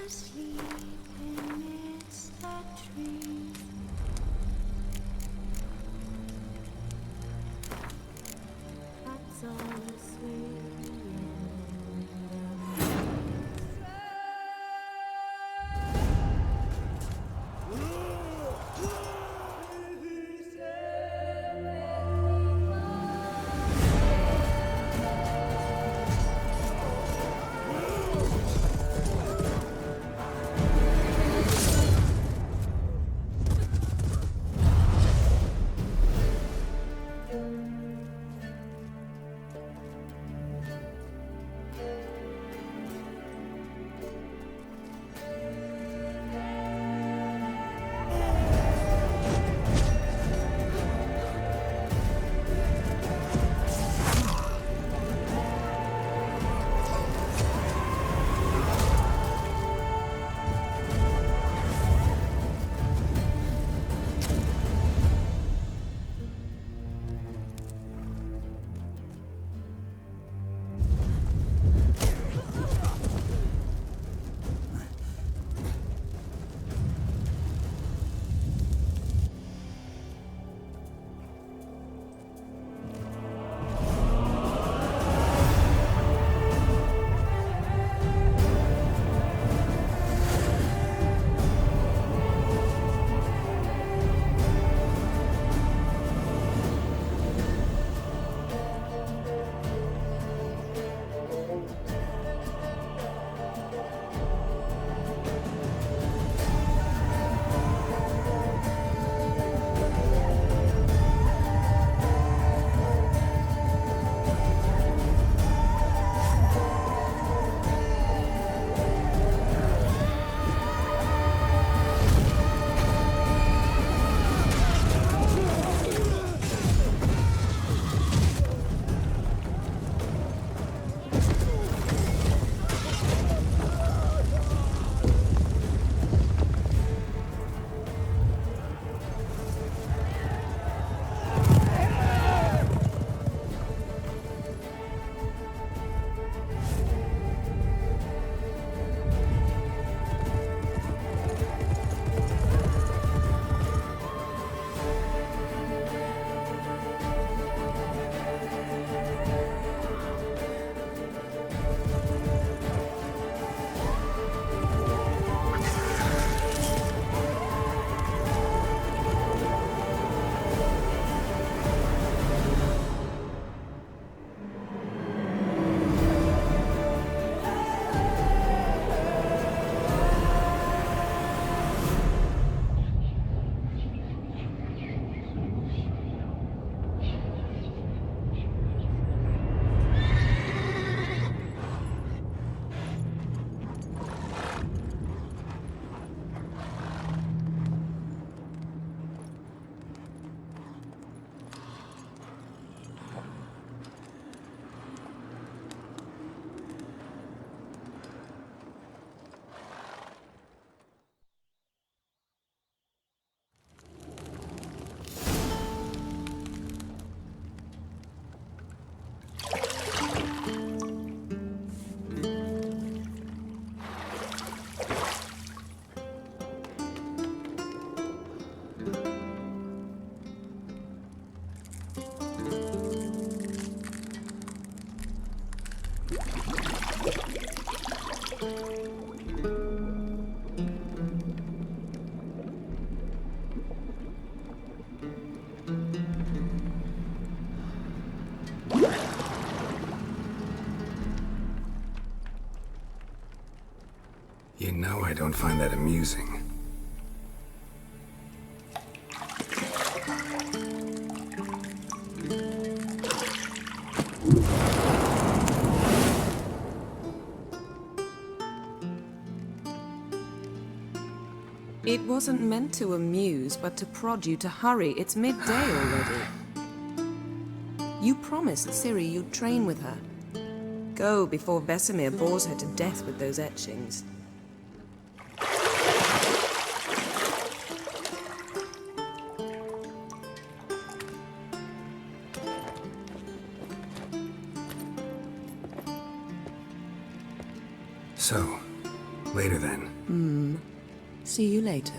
asleep amidst the trees. That's all the swing in the You know I don't find that amusing. It wasn't meant to amuse, but to prod you to hurry. It's midday already. You promised Ciri you'd train with her. Go before Vesemir bores her to death with those etchings. So, Later then. See you later.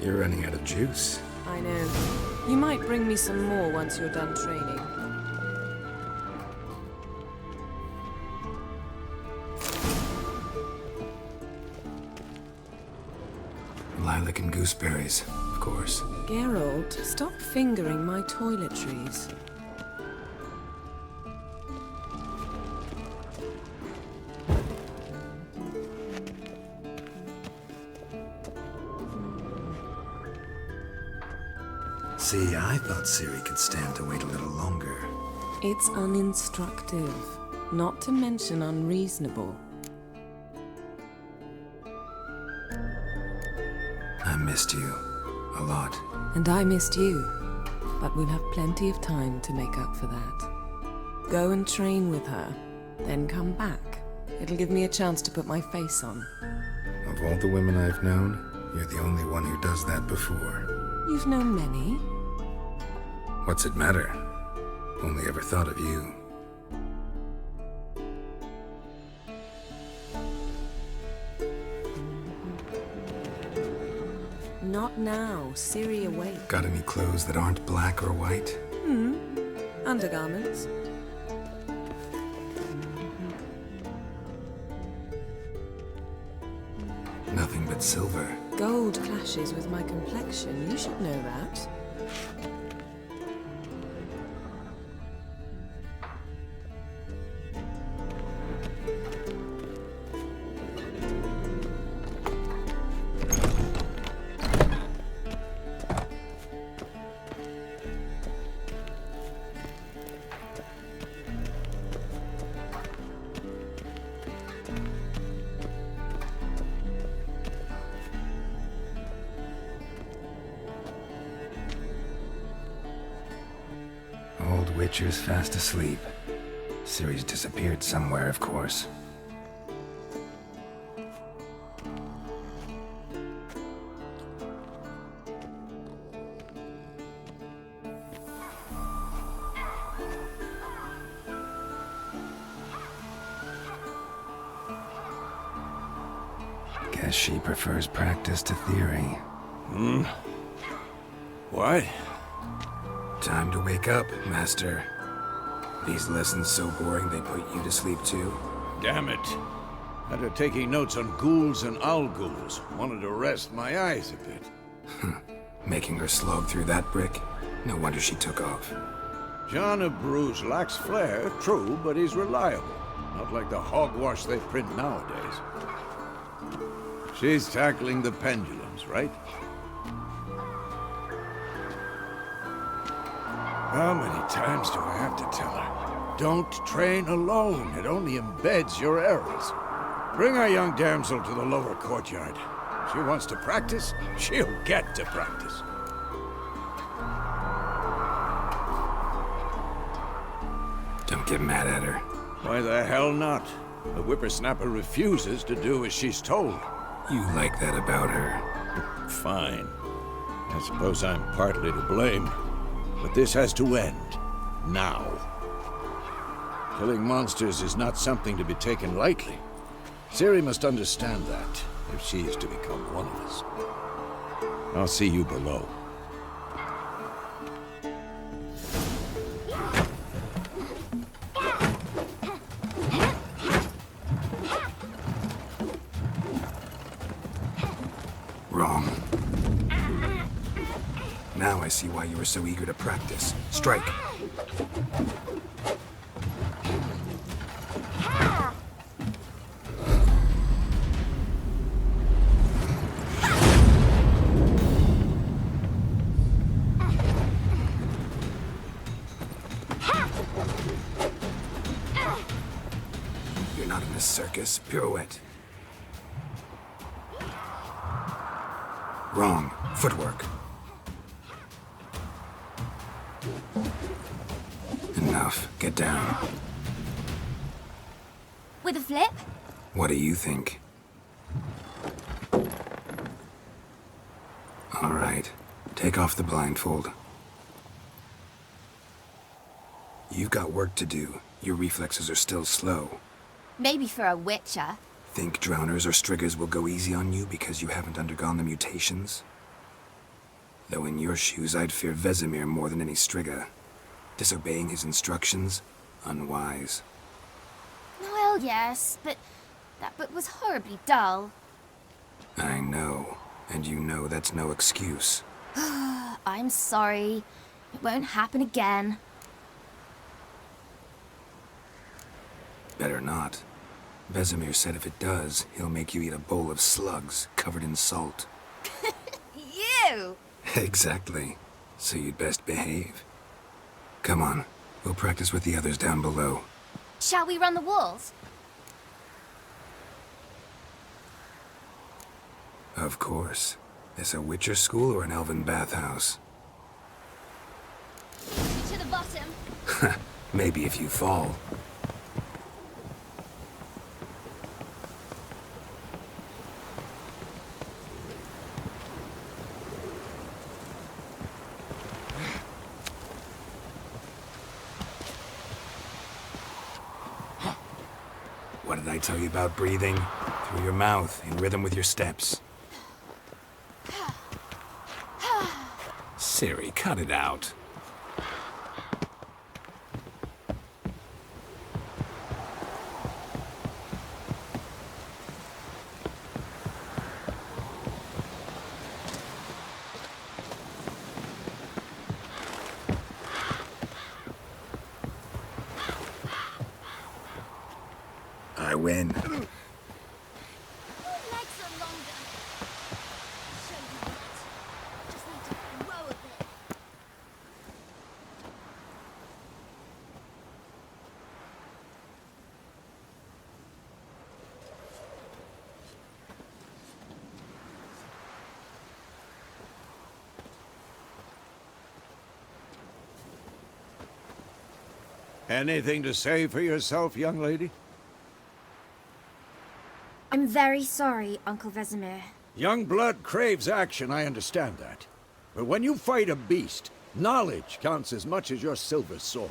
You're running out of juice. I know. You might bring me some more once you're done training. Lilac and gooseberries, of course. Geralt, stop fingering my toiletries. See, I thought Ciri could stand to wait a little longer. It's uninstructive, not to mention unreasonable. I missed you. A lot. And I missed you, but we'll have plenty of time to make up for that. Go and train with her, then come back. It'll give me a chance to put my face on. Of all the women I've known, you're the only one who does that before. You've known many. What's it matter? Only ever thought of you. Not now. Ciri awaits. Got any clothes that aren't black or white? Undergarments. Nothing but silver. Gold clashes with my complexion. You should know that. Old Witcher's fast asleep. Ciri's disappeared somewhere, of course. Guess she prefers practice to theory. What? Time to wake up, Master. These lessons so boring they put you to sleep too? Damn it. After taking notes on ghouls and owl ghouls, wanted to rest my eyes a bit. Making her slog through that brick? No wonder she took off. John of Bruges lacks flair, true, but he's reliable. Not like the hogwash they print nowadays. She's tackling the pendulums, right? How many times do I have to tell her? Don't train alone. It only embeds your errors. Bring our young damsel to the lower courtyard. She wants to practice, she'll get to practice. Don't get mad at her. Why the hell not? The whippersnapper refuses to do as she's told. You like that about her. Fine. I suppose I'm partly to blame. But this has to end. Now. Killing monsters is not something to be taken lightly. Ciri must understand that, if she is to become one of us. I'll see you below. I see why you were so eager to practice. Strike! You're not in a circus. Pirouette. Wrong. Footwork. Enough. Get down. With a flip? What do you think? All right. Take off the blindfold. You've got work to do. Your reflexes are still slow. Maybe for a witcher. Think drowners or striggers will go easy on you because you haven't undergone the mutations? Though in your shoes, I'd fear Vesemir more than any strigger. Disobeying his instructions? Unwise. Well, yes, but that book was horribly dull. I know. And you know that's no excuse. I'm sorry. It won't happen again. Better not. Vesemir said if it does, he'll make you eat a bowl of slugs covered in salt. You! Exactly. So you'd best behave. Come on. We'll practice with the others down below. Shall we run the walls? Of course. This a Witcher school or an elven bathhouse? To the bottom. Maybe if you fall. What did I tell you about breathing? Through your mouth, in rhythm with your steps. Siri, cut it out. I win. Your legs are longer. Show you that. Just need to grow a bit. Anything to say for yourself, young lady? I'm very sorry, Uncle Vesemir. Young blood craves action, I understand that. But when you fight a beast, knowledge counts as much as your silver sword.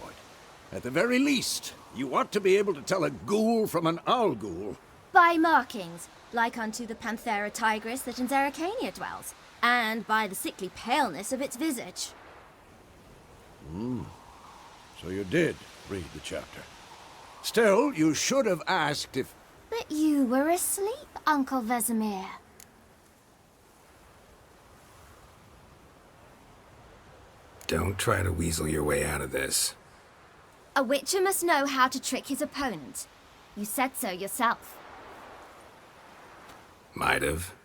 At the very least, you ought to be able to tell a ghoul from an owl ghoul. By markings, like unto the Panthera tigris that in Zerrikania dwells, and by the sickly paleness of its visage. So you did read the chapter. Still, you should have asked if... But you were asleep, Uncle Vesemir. Don't try to weasel your way out of this. A witcher must know how to trick his opponent. You said so yourself. Might have.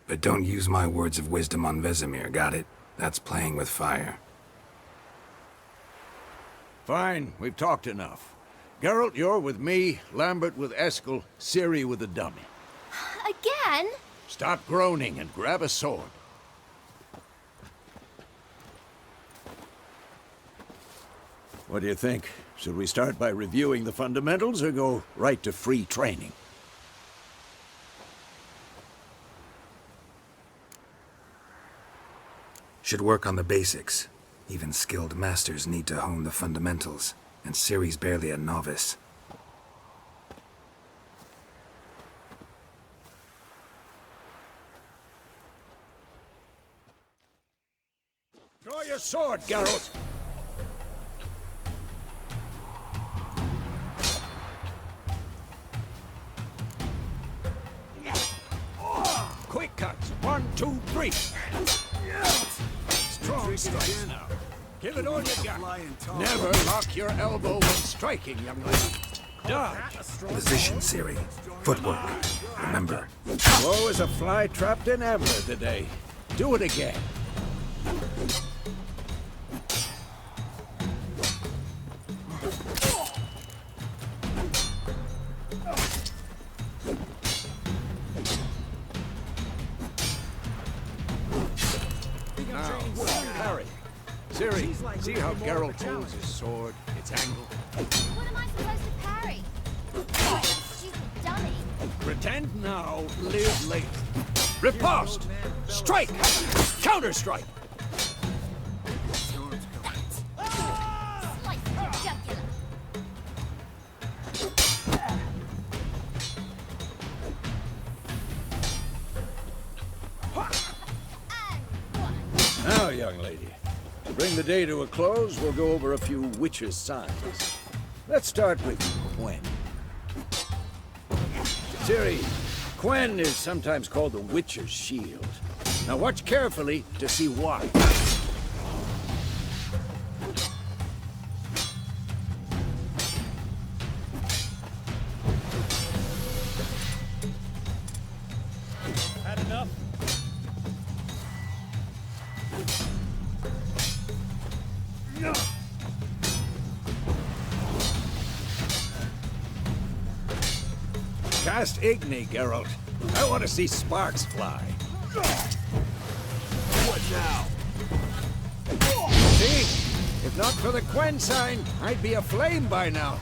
But don't use my words of wisdom on Vesemir, got it? That's playing with fire. Fine, we've talked enough. Geralt, you're with me, Lambert with Eskel, Ciri with the dummy. Again? Stop groaning and grab a sword. What do you think? Should we start by reviewing the fundamentals or go right to free training? Should work on the basics. Even skilled masters need to hone the fundamentals, and Ciri's barely a novice. Draw your sword, Geralt! Quick cuts. 1, 2, 3. Strong. own strikes now. Give it all you got. Never lock your elbow when striking, young lady. Dodge. Position, Siri. Footwork. Remember. Slow as a fly trapped in amber today. Do it again. Now, parry. Siri, see how Geralt holds his sword, its angle? What am I supposed to parry? Oh, stupid dummy. Pretend now, live later. Riposte! Strike! Counter-strike! Slice the jugular. And one. Now, young lady, to bring the day to a close, we'll go over a few witches' signs. Let's start with Quen. Ciri, Quen is sometimes called the Witcher's Shield. Now watch carefully to see why. Had enough? No. Cast Igni, Geralt. I want to see sparks fly. What now? See? If not for the Quen sign, I'd be aflame by now.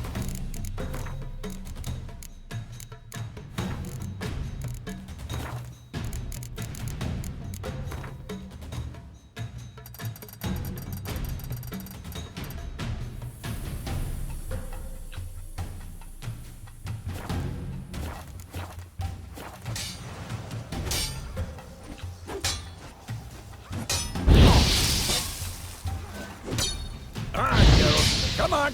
Come on!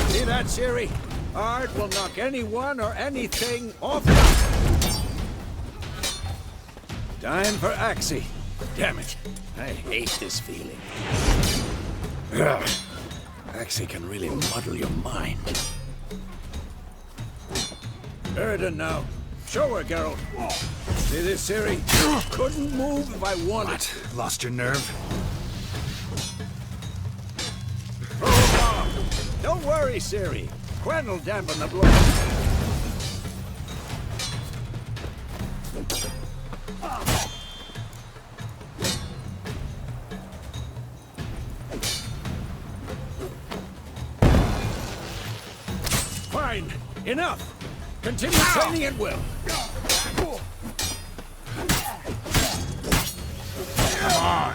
See that, Ciri? Art will knock anyone or anything off. Time for Axie. Damn it. I hate this feeling. Ugh. Axie can really muddle your mind. Erden now. Show her, Geralt. See this, Ciri? Couldn't move if I wanted. What? Lost your nerve? Throw him off. Don't worry, Ciri. Quen will dampen the blow. Fine. Enough. Continue training at will. Come on!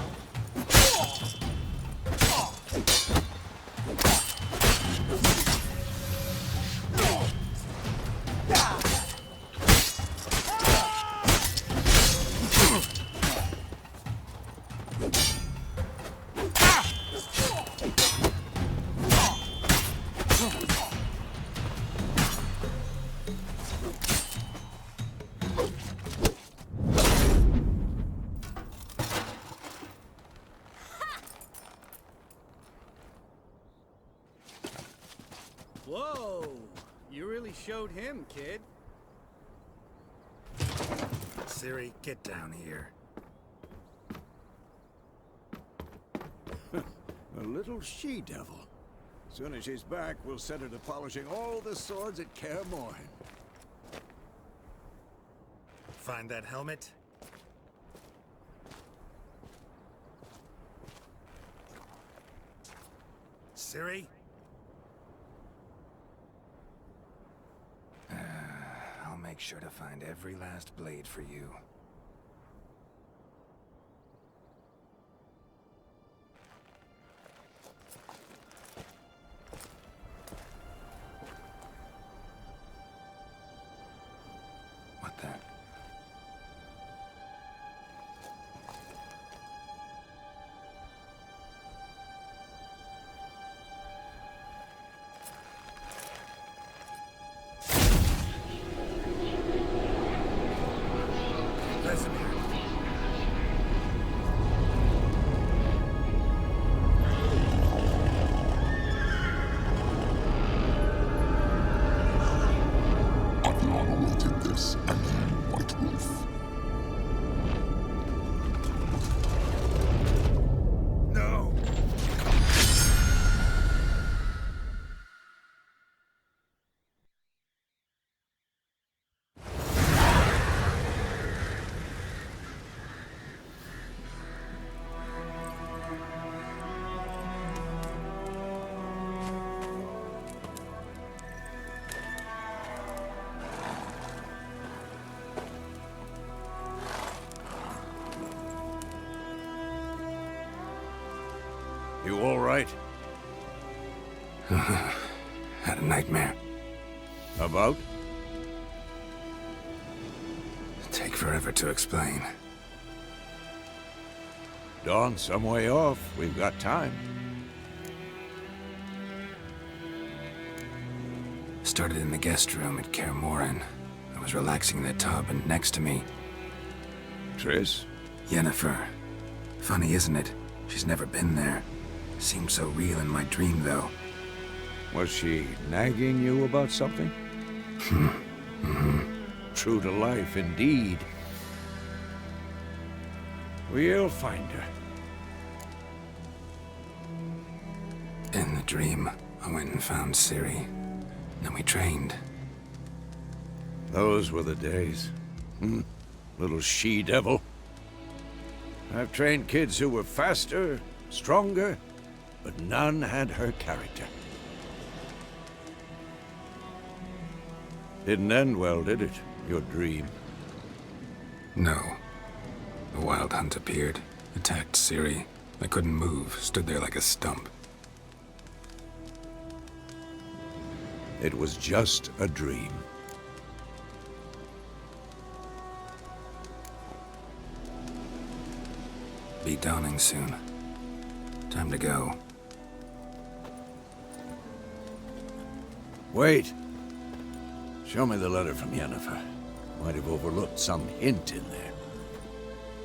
Whoa! You really showed him, kid. Ciri, get down here. A little she-devil. Soon as she's back, we'll set her to polishing all the swords at Kaer Morhen. Find that helmet? Ciri? I'll make sure to find every last blade for you. What the? right? Had a nightmare. About? Take forever to explain. Dawn's some way off. We've got time. Started in the guest room at Kaer Morhen. I was relaxing in the tub, and next to me, Triss? Yennefer. Funny, isn't it? She's never been there. Seemed so real in my dream, though. Was she nagging you about something? True to life, indeed. We'll find her. In the dream, I went and found Ciri. Then we trained. Those were the days. Little she-devil. I've trained kids who were faster, stronger, but none had her character. Didn't end well, did it? Your dream? No. The Wild Hunt appeared, attacked Ciri. I couldn't move, stood there like a stump. It was just a dream. Be dawning soon. Time to go. Wait. Show me the letter from Yennefer. Might have overlooked some hint in there.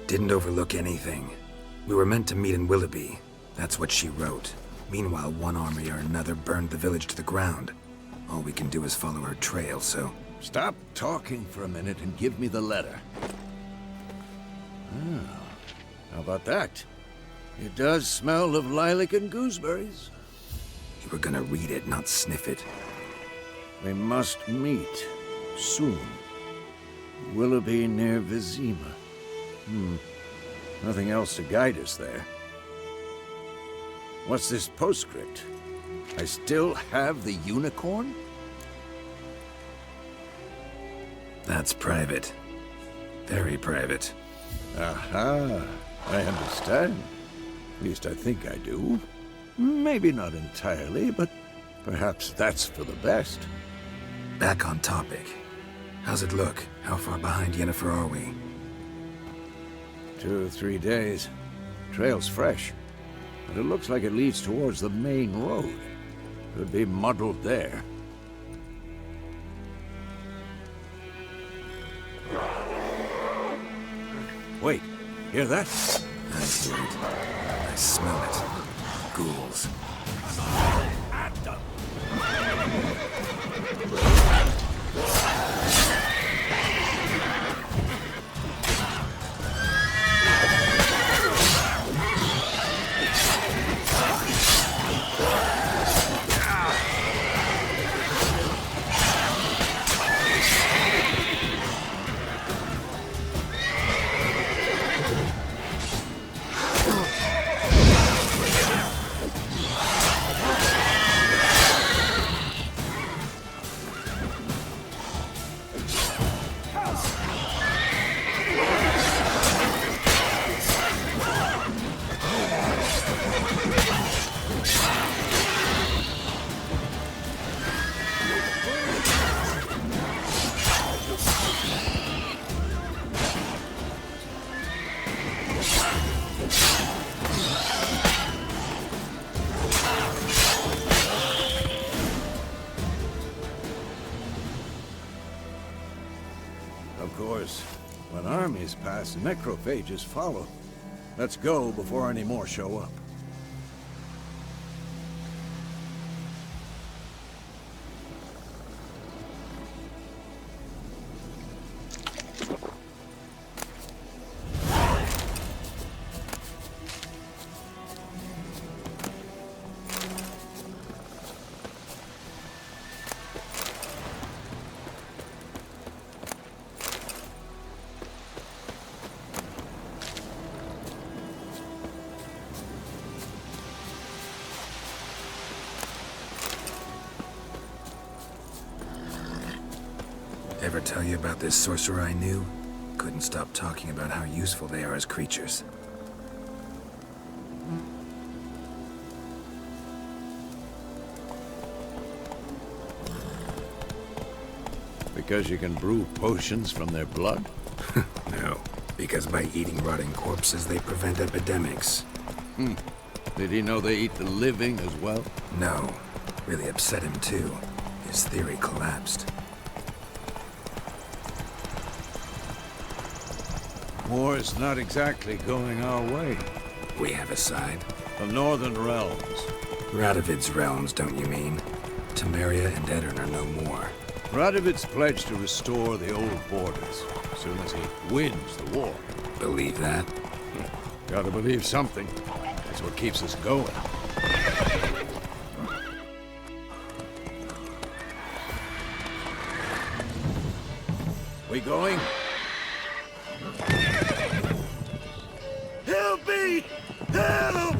Didn't overlook anything. We were meant to meet in Willoughby. That's what she wrote. Meanwhile, one army or another burned the village to the ground. All we can do is follow her trail, so... Stop talking for a minute and give me the letter. How about that? It does smell of lilac and gooseberries. You were gonna read it, not sniff it. We must meet soon. Willoughby near Vizima. Nothing else to guide us there. What's this postscript? I still have the unicorn? That's private. Very private. Aha, I understand. At least I think I do. Maybe not entirely, but perhaps that's for the best. Back on topic. How's it look? How far behind Yennefer are we? 2 or 3 days. Trail's fresh, but it looks like it leads towards the main road. Could be muddled there. Wait, hear that? I hear it. I smell it. Ghouls. Of course, when armies pass, necrophages follow. Let's go before any more show up. Ever tell you about this sorcerer I knew? Couldn't stop talking about how useful they are as creatures. Because you can brew potions from their blood? No, because by eating rotting corpses, they prevent epidemics. Did he know they eat the living as well? No, really upset him too. His theory collapsed. War's not exactly going our way. We have a side. The Northern Realms. Radovid's realms, don't you mean? Temeria and Edirn are no more. Radovid's pledged to restore the old borders as soon as he wins the war. Believe that? Gotta believe something. That's what keeps us going. We going? Help me! Help!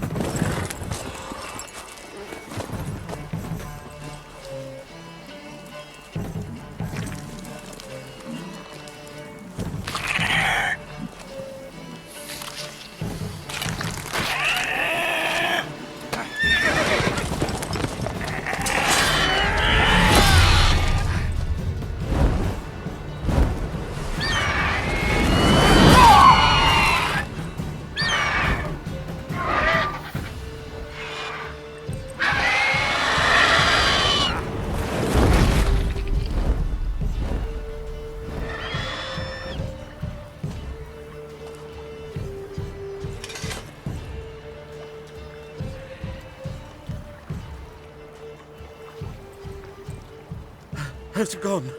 How's it gone?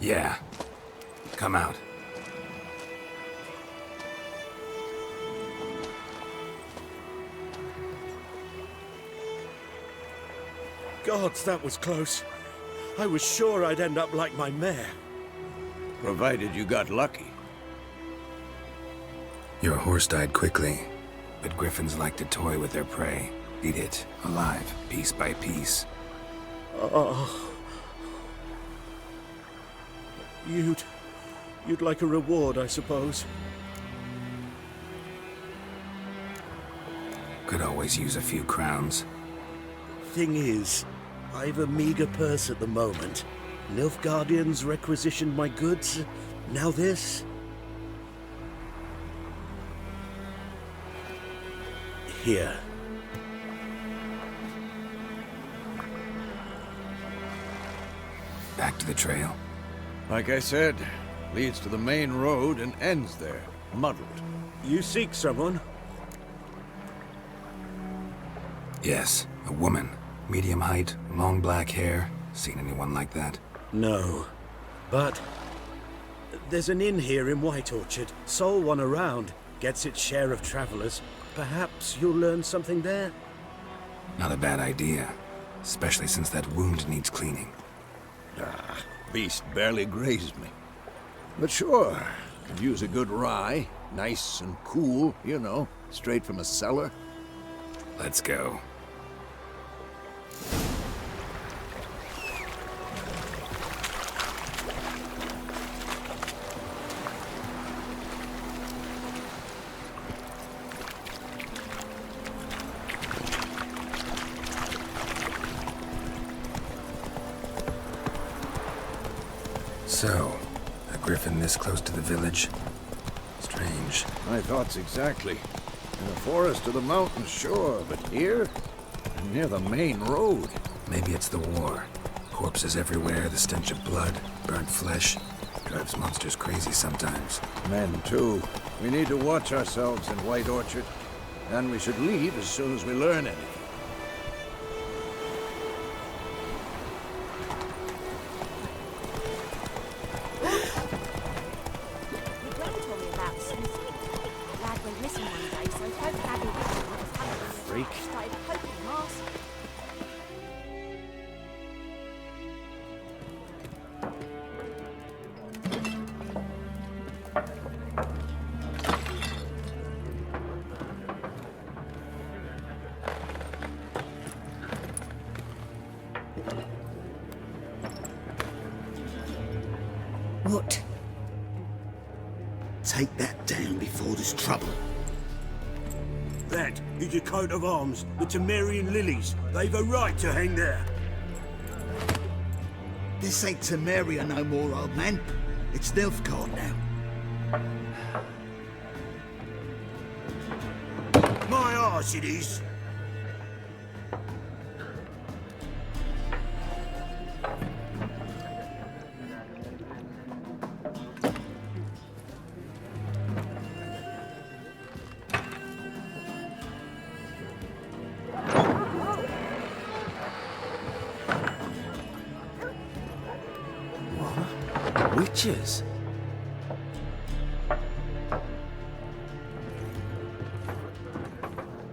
Yeah. Come out. Gods, that was close. I was sure I'd end up like my mare. Provided you got lucky. Your horse died quickly, but griffins like to toy with their prey. Eat it, alive, piece by piece. Oh. You'd like a reward, I suppose. Could always use a few crowns. Thing is, I've a meager purse at the moment. Nilfgaardians requisitioned my goods. Now this. Here. Back to the trail. Like I said, leads to the main road and ends there, muddled. You seek someone? Yes, a woman. Medium height, long black hair. Seen anyone like that? No. But there's an inn here in White Orchard. Sole one around. Gets its share of travelers. Perhaps you'll learn something there? Not a bad idea. Especially since that wound needs cleaning. Beast barely grazed me. But sure, could use a good rye. Nice and cool, you know, straight from a cellar. Let's go. So, a griffin this close to the village? Strange. My thoughts exactly. In the forest or the mountains, sure, but here? Near the main road. Maybe it's the war. Corpses everywhere, the stench of blood, burnt flesh. Drives monsters crazy sometimes. Men, too. We need to watch ourselves in White Orchard. And we should leave as soon as we learn anything. What? Take that down before there's trouble. That is a coat of arms, the Temerian lilies. They've a right to hang there. This ain't Temeria no more, old man. It's 닐프가드 now. My arse it is. Witches?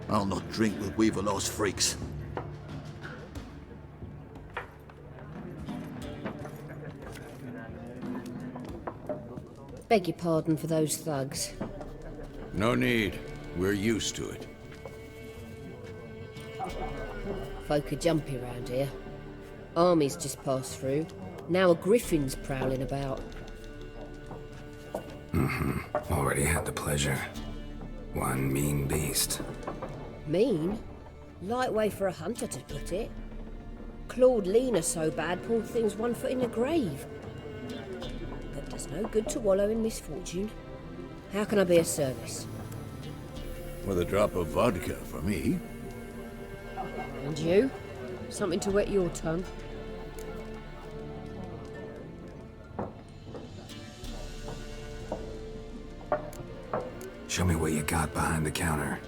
I'll not drink with Weaver-lost freaks. Beg your pardon for those thugs. No need. We're used to it. Folk are jumpy round here. Armies just passed through. Now a griffin's prowling about. Already had the pleasure. One mean beast. Mean? Light way for a hunter to put it. Clawed Lena so bad, poor thing's 1 foot in the grave. But does no good to wallow in misfortune. How can I be of service? With a drop of vodka for me. And you? Something to wet your tongue? Show me what you got behind the counter.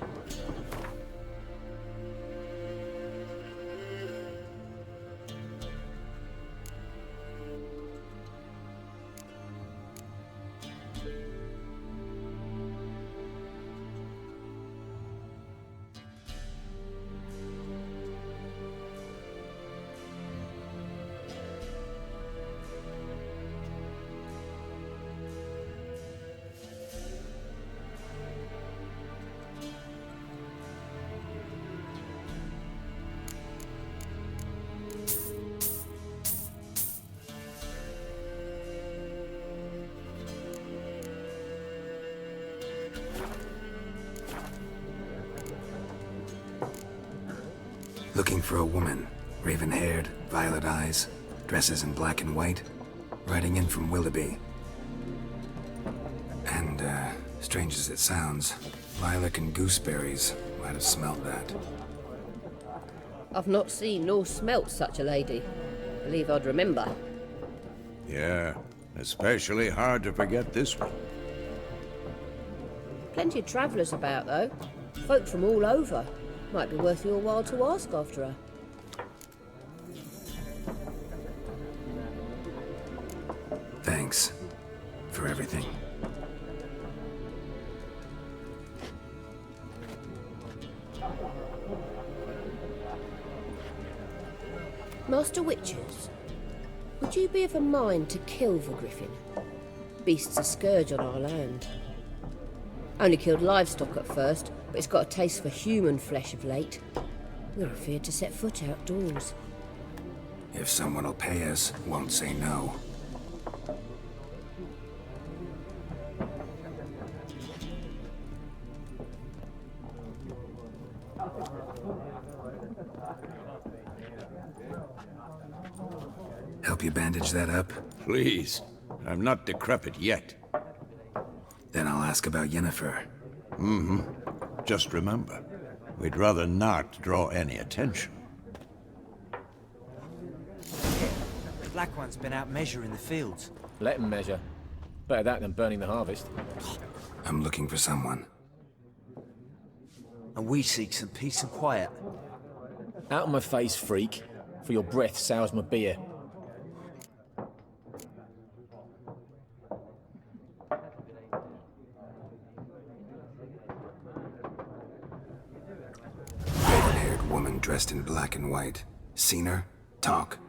Looking for a woman. Raven-haired, violet eyes, dresses in black and white. Riding in from Willoughby. And, strange as it sounds, lilac and gooseberries might have smelled that. I've not seen nor smelt such a lady. Believe I'd remember. Yeah, especially hard to forget this one. Plenty of travellers about, though. Folk from all over. Might be worth your while to ask after her. Thanks for everything. Master Witchers, would you be of a mind to kill the griffin? Beast's a scourge on our land. Only killed livestock at first, but it's got a taste for human flesh of late. We're afeard to set foot outdoors. If someone will pay us, won't say no. Help you bandage that up? Please. I'm not decrepit yet. Then I'll ask about Yennefer. Just remember, we'd rather not draw any attention. The Black One's been out measuring the fields. Let him measure. Better that than burning the harvest. I'm looking for someone. And we seek some peace and quiet. Out of my face, freak. For your breath sours my beer. Raven-haired woman dressed in black and white. Seen her? Talk.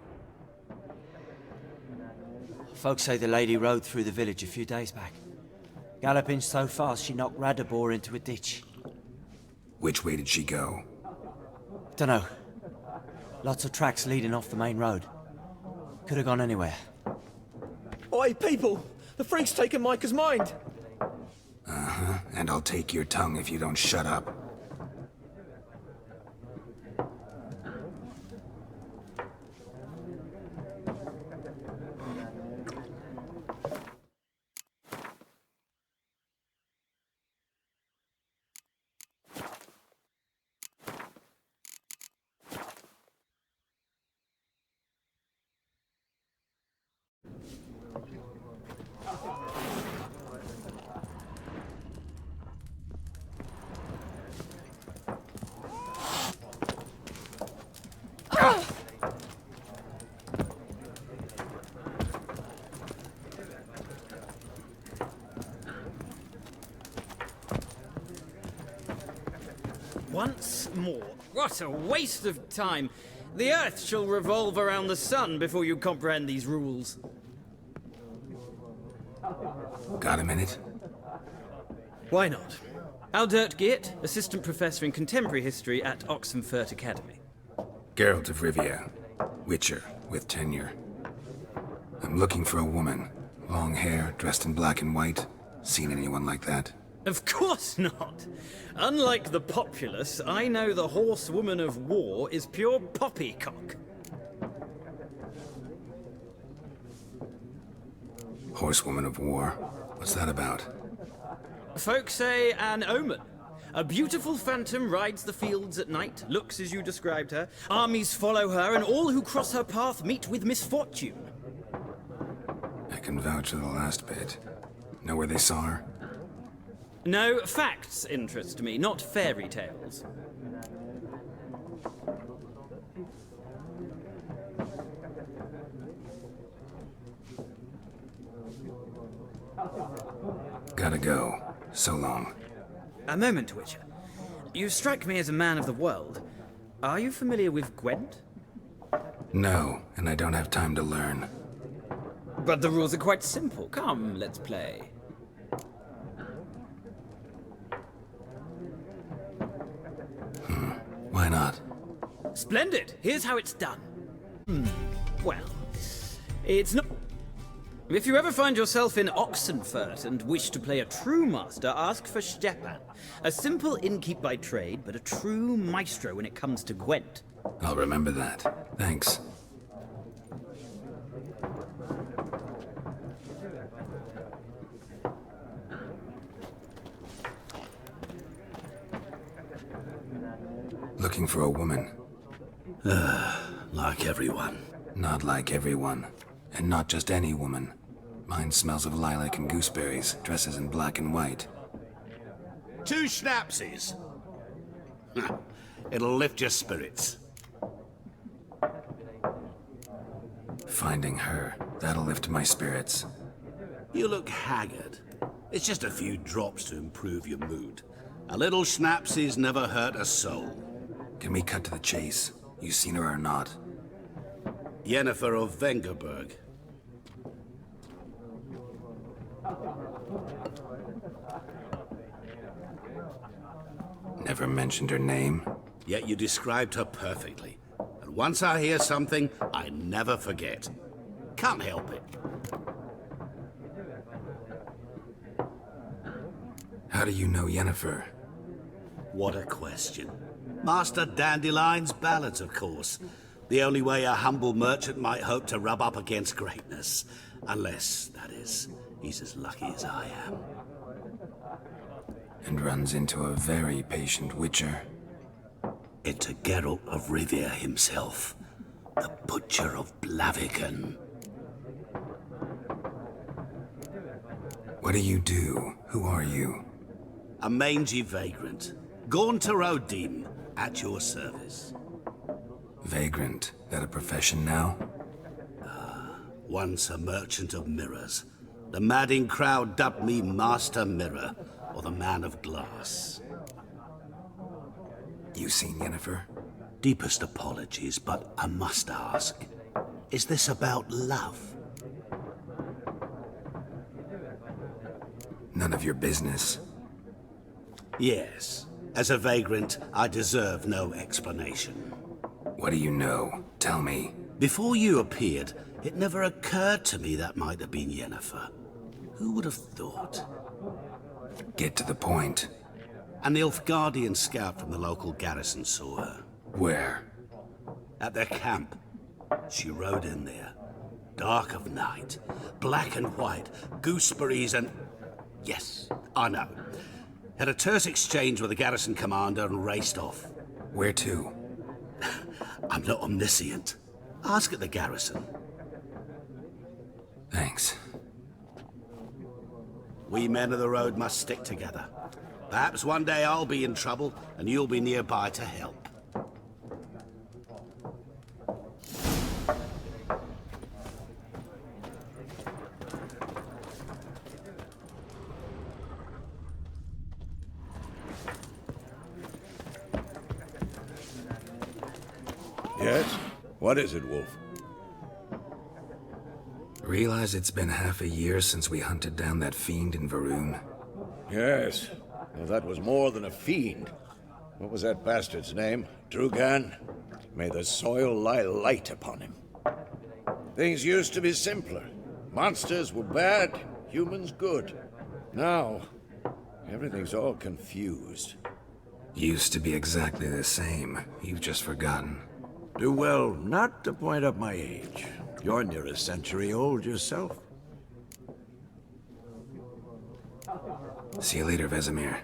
Folks say the lady rode through the village a few days back. Galloping so fast she knocked Radabor into a ditch. Which way did she go? Dunno. Lots of tracks leading off the main road. Could have gone anywhere. Oi, people! The freak's taken Micah's mind! Uh-huh, and I'll take your tongue if you don't shut up. What a waste of time! The Earth shall revolve around the sun before you comprehend these rules. Got a minute? Why not? Aldert Geert, Assistant Professor in Contemporary History at Oxenfurt Academy. Geralt of Rivia, Witcher with tenure. I'm looking for a woman. Long hair, dressed in black and white. Seen anyone like that? Of course not! Unlike the populace, I know the horsewoman of war is pure poppycock. Horsewoman of war? What's that about? Folk say an omen. A beautiful phantom rides the fields at night, looks as you described her. Armies follow her, and all who cross her path meet with misfortune. I can vouch for the last bit. Know where they saw her? No, facts interest me, not fairy tales. Gotta go. So long. A moment, Witcher. You strike me as a man of the world. Are you familiar with Gwent? No, and I don't have time to learn. But the rules are quite simple. Come, let's play. Why not? Splendid. Here's how it's done. Well, it's not... If you ever find yourself in Oxenfurt and wish to play a true master, ask for Stepan. A simple innkeep by trade, but a true maestro when it comes to Gwent. I'll remember that. Thanks. Looking for a woman. Like everyone. Not like everyone. And not just any woman. Mine smells of lilac and gooseberries, dresses in black and white. 2 schnapsies. It'll lift your spirits. Finding her, that'll lift my spirits. You look haggard. It's just a few drops to improve your mood. A little schnapsies never hurt a soul. Can we cut to the chase? You seen her or not? Yenifer of Vengerberg. Never mentioned her name. Yet you described her perfectly. And once I hear something, I never forget. Can't help it. How do you know Yenifer? What a question. Master Dandelion's ballads, of course. The only way a humble merchant might hope to rub up against greatness. Unless, that is, he's as lucky as I am. And runs into a very patient witcher. Into Geralt of Rivia himself. The Butcher of Blaviken. What do you do? Who are you? A mangy vagrant. Gaunter Odim, at your service. Vagrant? That a profession now? Once a merchant of mirrors. The madding crowd dubbed me Master Mirror, or the Man of Glass. You seen Yenifer? Deepest apologies, but I must ask. Is this about love? None of your business. Yes. As a vagrant, I deserve no explanation. What do you know? Tell me. Before you appeared, it never occurred to me that might have been Yenifer. Who would have thought? Get to the point. An Nilfgaardian scout from the local garrison saw her. Where? At their camp. She rode in there. Dark of night. Black and white. Gooseberries and... Yes, I know. Had a terse exchange with the garrison commander and raced off. Where to? I'm not omniscient. Ask at the garrison. Thanks. We men of the road must stick together. Perhaps one day I'll be in trouble and you'll be nearby to help. Yes? What is it, Wolf? Realize it's been half a year since we hunted down that fiend in Varun? Yes. Well, that was more than a fiend. What was that bastard's name? Drugan? May the soil lie light upon him. Things used to be simpler. Monsters were bad, humans good. Now, everything's all confused. Used to be exactly the same. You've just forgotten. Do well not to point up my age. You're near a century old yourself. See you later, Vesemir.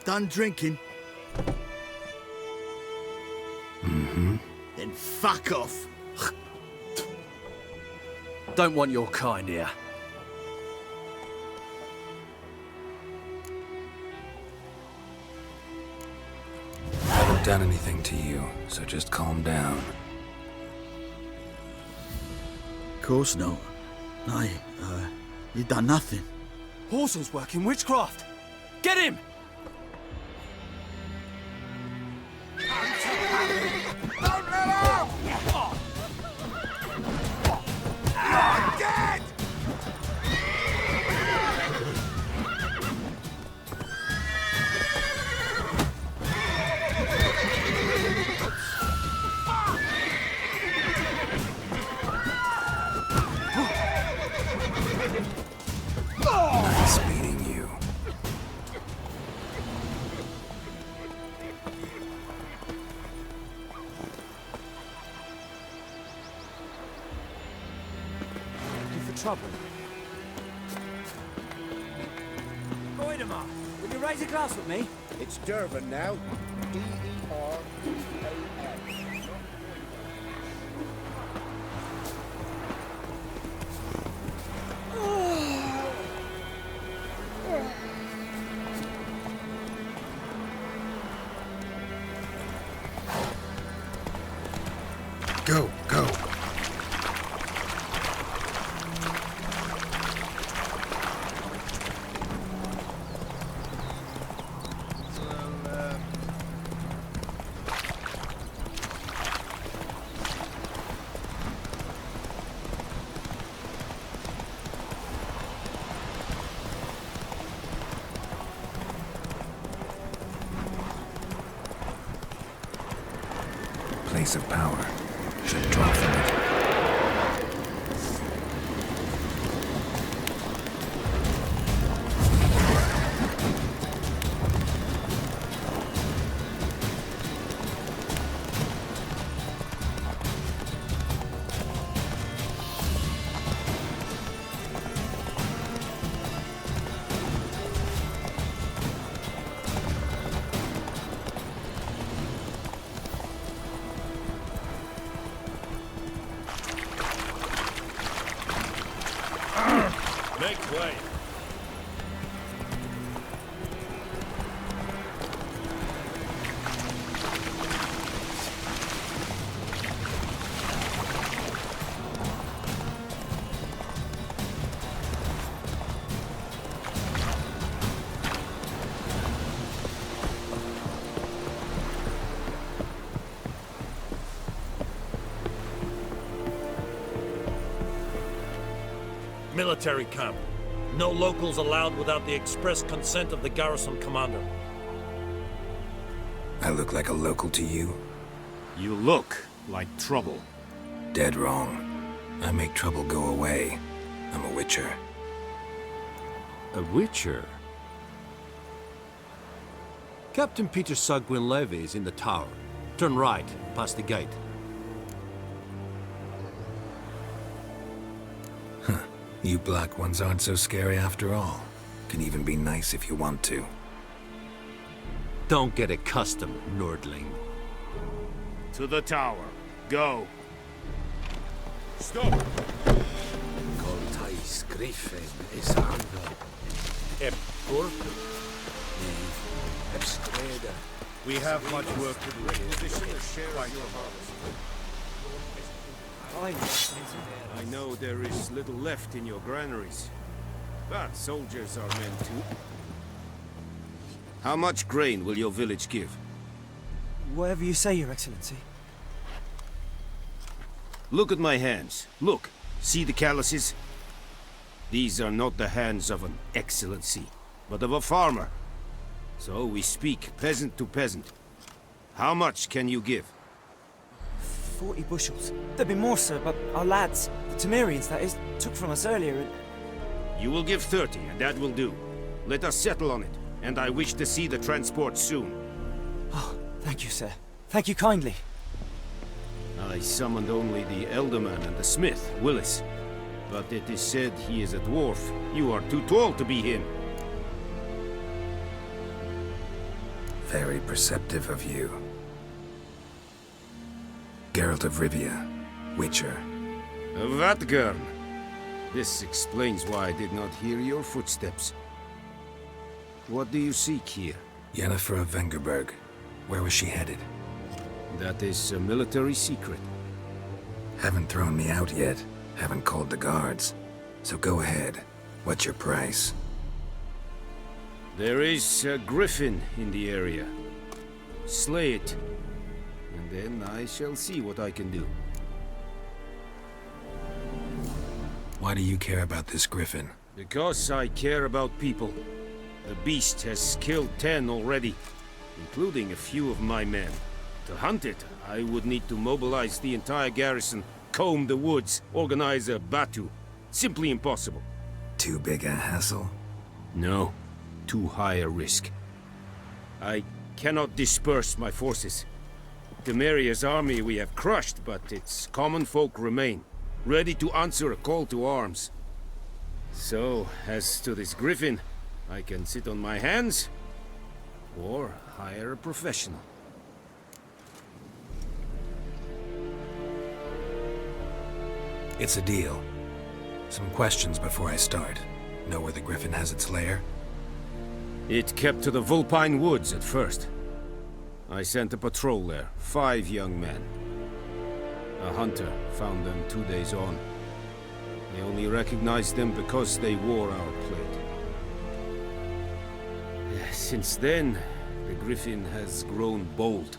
Done drinking? Mm-hmm. Then fuck off. Don't want your kind here. I haven't done anything to you, so just calm down. Of course not. No, you done nothing. Horson's working witchcraft. Get him! Nice meeting you. Looking for trouble? Goidemar, will you raise a glass with me? It's Durban now. D-E-R-B-A-N. Go, go. Place of power. Should draw from it. Make way. Military camp. No locals allowed without the express consent of the garrison commander. I look like a local to you? You look like trouble. Dead wrong. I make trouble go away. I'm a witcher. A witcher? Captain Peter Sagwin Levy is in the tower. Turn right, past the gate. You black ones aren't so scary after all. Can even be nice if you want to. Don't get accustomed, Nordling. To the tower. Go. Stop. Koltais Griffin is hunger. We have much work to do here. I know there is little left in your granaries, but soldiers are meant to. How much grain will your village give? Whatever you say, Your Excellency. Look at my hands. Look. See the calluses? These are not the hands of an excellency, but of a farmer. So we speak peasant to peasant. How much can you give? 40 bushels. There'd be more, sir, but our lads, the Temerians, that is, took from us earlier and... You will give 30, and that will do. Let us settle on it, and I wish to see the transport soon. Oh, thank you, sir. Thank you kindly. I summoned only the Elderman and the smith, Willis. But it is said he is a dwarf. You are too tall to be him. Very perceptive of you. Geralt of Rivia, Witcher. Vatgern. This explains why I did not hear your footsteps. What do you seek here? Yennefer of Vengerberg. Where was she headed? That is a military secret. Haven't thrown me out yet. Haven't called the guards. So go ahead. What's your price? There is a griffin in the area. Slay it. And then I shall see what I can do. Why do you care about this griffin? Because I care about people. The beast has killed 10 already, including a few of my men. To hunt it, I would need to mobilize the entire garrison, comb the woods, organize a batu. Simply impossible. Too big a hassle? No. Too high a risk. I cannot disperse my forces. Temeria's army we have crushed, but its common folk remain, ready to answer a call to arms. So, as to this griffin, I can sit on my hands, or hire a professional. It's a deal. Some questions before I start. Know where the griffin has its lair? It kept to the Vulpine Woods at first. I sent a patrol there, 5 young men. A hunter found them 2 days on. They only recognized them because they wore our plate. Since then, the griffin has grown bold.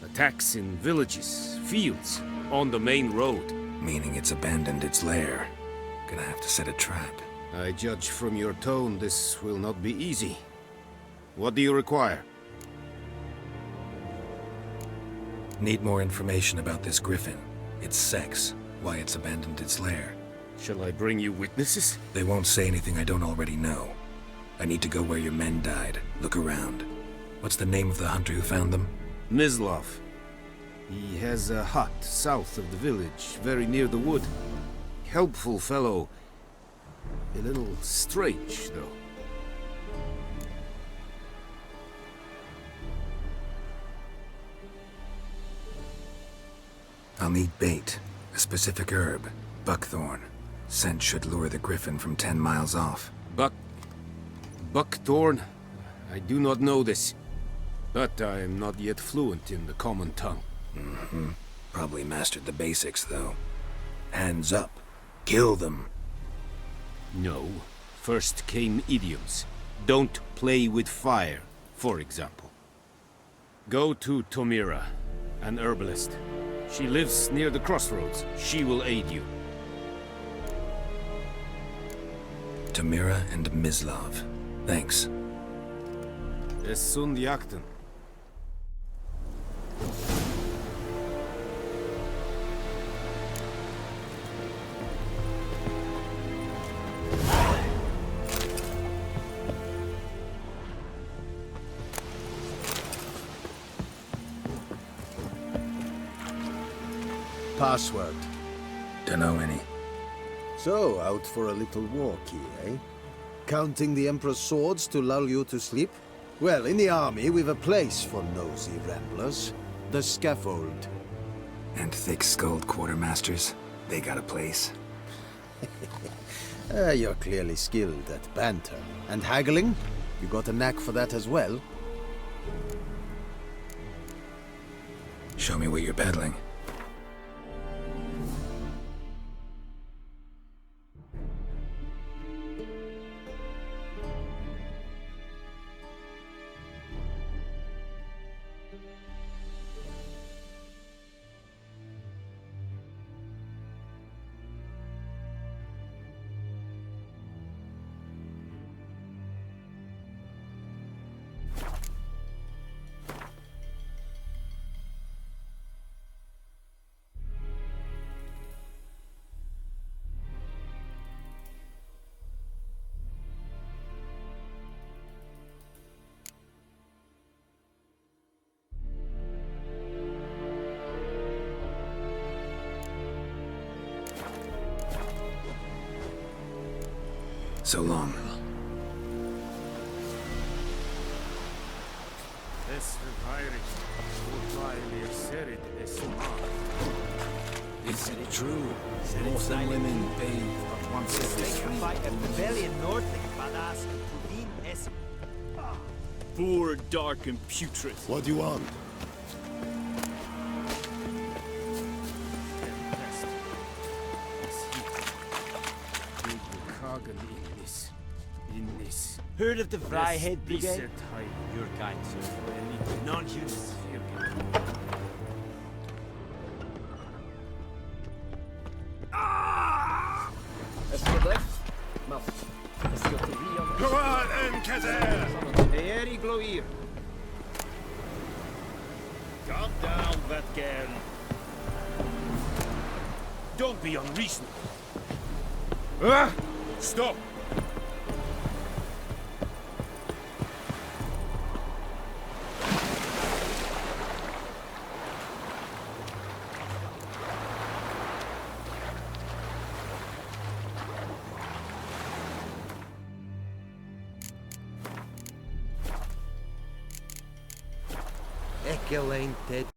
Attacks in villages, fields, on the main road. Meaning it's abandoned its lair. Gonna have to set a trap. I judge from your tone this will not be easy. What do you require? Need more information about this griffin. Its sex, why it's abandoned its lair. Shall I bring you witnesses? They won't say anything I don't already know. I need to go where your men died. Look around. What's the name of the hunter who found them? Mislav. He has a hut south of the village, very near the wood. Helpful fellow. A little strange, though. I'll need bait. A specific herb. Buckthorn. Scent should lure the griffin from 10 miles off. Buckthorn? I do not know this. But I am not yet fluent in the common tongue. Mm-hmm. Probably mastered the basics, though. Hands up. Kill them. No. First came idioms. Don't play with fire, for example. Go to Tomira, an herbalist. She lives near the crossroads. She will aid you. Tomira and Mislav. Thanks. Es sunt jakten. Password. Dunno any. So, out for a little walk here, eh? Counting the Emperor's swords to lull you to sleep? Well, in the army, we've a place for nosy ramblers. The scaffold. And thick-skulled quartermasters. They got a place. You're clearly skilled at banter. And haggling? You got a knack for that as well? Show me what you're peddling. So long. Is it true? Northern women bathe but once every 3 Poor, dark, and putrid. What do you want? Heard of the Fryhead Brigade? Your kind, sir. Non-humans. Go on, Encader! Eeri Gloir. Calm down, that girl. Don't be unreasonable. Stop! Ekkel ain't dead